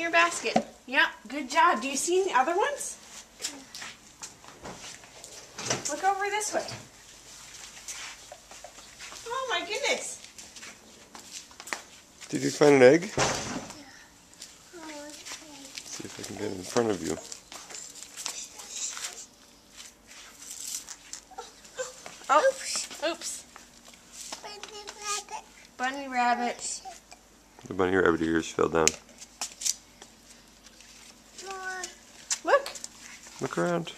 your basket. Yeah, good job. Do you see any other ones? Look over this way. Oh my goodness. Did you find an egg? See if I can get it in front of you. Oh, oops. Bunny rabbit. The bunny rabbit ears fell down. Look. Look around.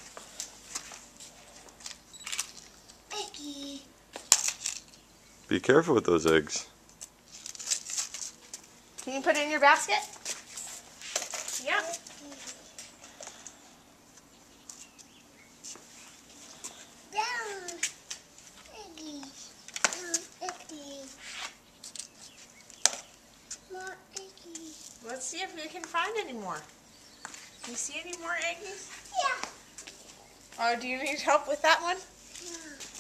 Eggy. Be careful with those eggs. Can you put it in your basket? Yeah. Down. Eggy. Down. Eggy. More eggy. Let's see if we can find any more. Do you see any more eggies? Yeah. Oh, do you need help with that one?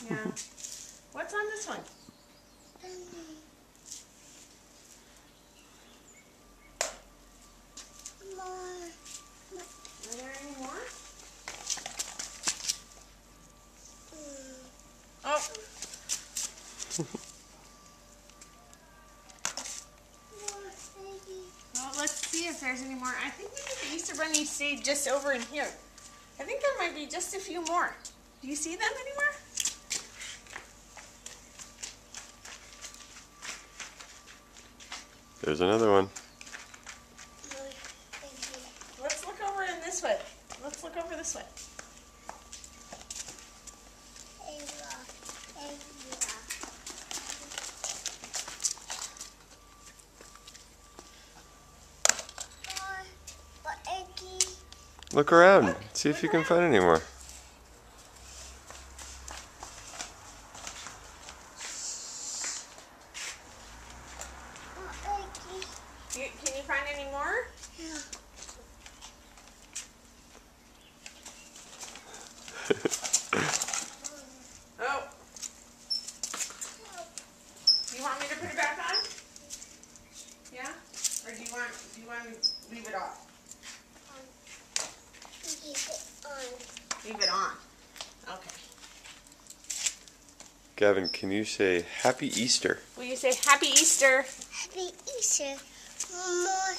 Yeah. Yeah. What's on this one? More. Are there any more? Oh. More eggy. Well, let's see if there's any more. I think maybe the Easter bunnies stayed just over in here. I think there might be just a few more. Do you see them anywhere? There's another one. More eggy. Let's look over in this way. Let's look over this way. Look around. See if you can find any more. Can you find any more? Yeah. Oh. Do you want me to put it back on? Yeah? Or do you want me to leave it off? Leave it on. Okay. Gavin, can you say Happy Easter? Will you say Happy Easter? Happy Easter. More